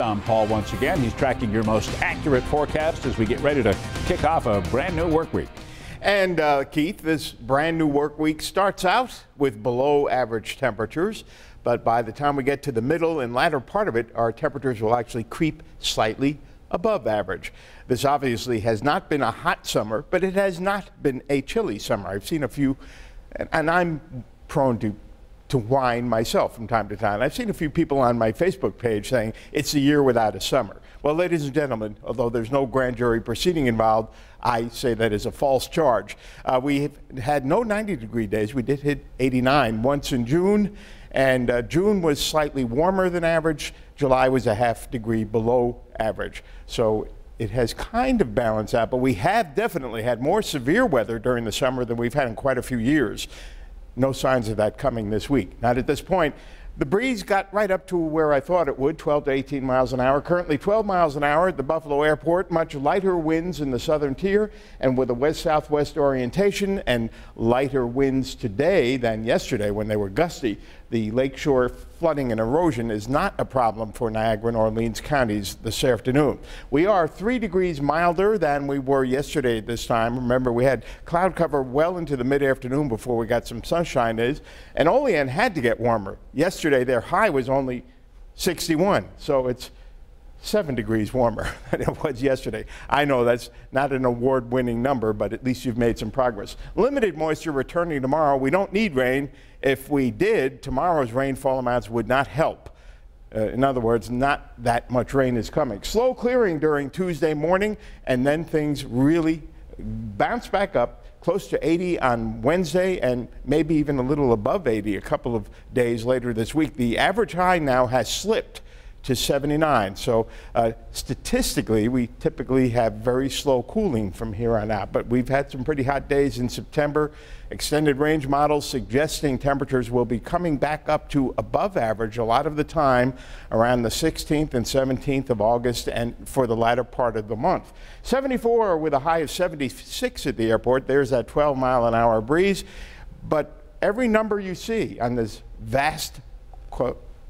I'm Paul once again. He's tracking your most accurate forecast as we get ready to kick off a brand new work week. And Keith, this brand new work week starts out with below average temperatures, but by the time we get to the middle and latter part of it, our temperatures will actually creep slightly above average. This obviously has not been a hot summer, but it has not been a chilly summer. I've seen a few, and I'm prone to whine myself from time to time. I've seen a few people on my Facebook page saying it's a year without a summer. Well, ladies and gentlemen, although there's no grand jury proceeding involved, I say that is a false charge. We had no 90-degree days. We did hit 89 once in June, and June was slightly warmer than average. July was a half degree below average. So it has kind of balanced out, but we have definitely had more severe weather during the summer than we've had in quite a few years. No signs of that coming this week. Not at this point. The breeze got right up to where I thought it would, 12 to 18 miles an hour. Currently 12 miles an hour at the Buffalo Airport. Much lighter winds in the southern tier and with a west-southwest orientation and lighter winds today than yesterday when they were gusty. The lakeshore flooding and erosion is not a problem for Niagara and Orleans counties this afternoon. We are 3 degrees milder than we were yesterday at this time. Remember, we had cloud cover well into the mid-afternoon before we got some sunshine days, and Olean had to get warmer. Yesterday, their high was only 61, so it's 7 degrees warmer than it was yesterday. I know that's not an award-winning number, but at least you've made some progress. Limited moisture returning tomorrow. We don't need rain. If we did, tomorrow's rainfall amounts would not help. In other words, not that much rain is coming. Slow clearing during Tuesday morning, and then things really bounce back up. Close to 80 on Wednesday and maybe even a little above 80 a couple of days later this week. The average high now has slipped to 79. So statistically, we typically have very slow cooling from here on out, but we've had some pretty hot days in September. Extended range models suggesting temperatures will be coming back up to above average a lot of the time around the 16th and 17th of August and for the latter part of the month. 74 with a high of 76 at the airport. There's that 12-mile-an-hour breeze. But every number you see on this vast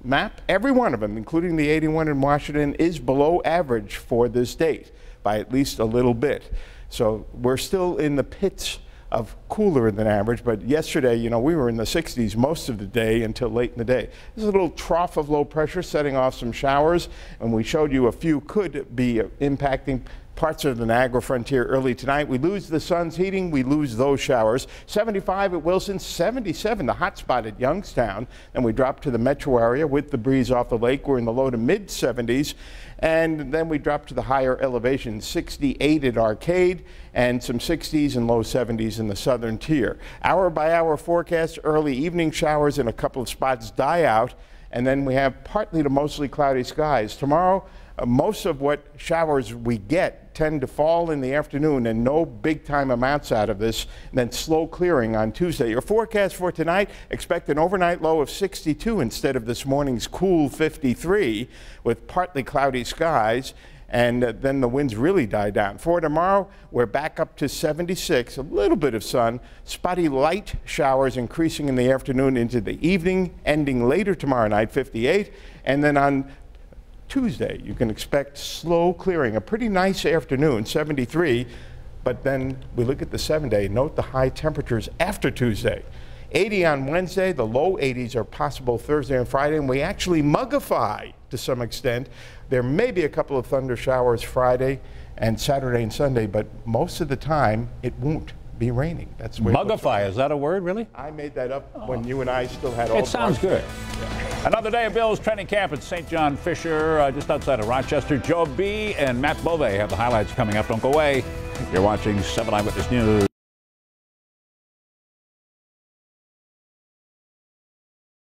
map, every one of them, including the 81 in Washington, is below average for this date by at least a little bit. So we're still in the pits of cooler than average, but yesterday, you know, we were in the 60s most of the day until late in the day. There's a little trough of low pressure setting off some showers, and we showed you a few could be impacting parts of the Niagara frontier early tonight. We lose the sun's heating, we lose those showers. 75 at Wilson, 77 the hot spot at Youngstown, and we drop to the metro area with the breeze off the lake. We're in the low to mid 70s, and then we drop to the higher elevation, 68 at Arcade and some 60s and low 70s in the southern tier. Hour by hour forecast, early evening showers in a couple of spots die out, and then we have partly to mostly cloudy skies. Tomorrow, most of what showers we get tend to fall in the afternoon and no big time amounts out of this, and then slow clearing on Tuesday. Your forecast for tonight, expect an overnight low of 62 instead of this morning's cool 53 with partly cloudy skies, and then the winds really die down. For tomorrow, we're back up to 76, a little bit of sun, spotty light showers increasing in the afternoon into the evening, ending later tomorrow night, 58, and then on Tuesday, you can expect slow clearing, a pretty nice afternoon, 73, but then we look at the 7-day, note the high temperatures after Tuesday. 80 on Wednesday, the low 80s are possible Thursday and Friday, and we actually mugify to some extent. There may be a couple of thunder showers Friday and Saturday and Sunday, but most of the time it won't be raining. That's where Mugify, is that a word, really? I made that up when you and I still had all. It sounds good. Yeah. Another day of Bills training camp at St. John Fisher, just outside of Rochester. Joe B. and Matt Bove have the highlights coming up. Don't go away. You're watching 7 Eyewitness News.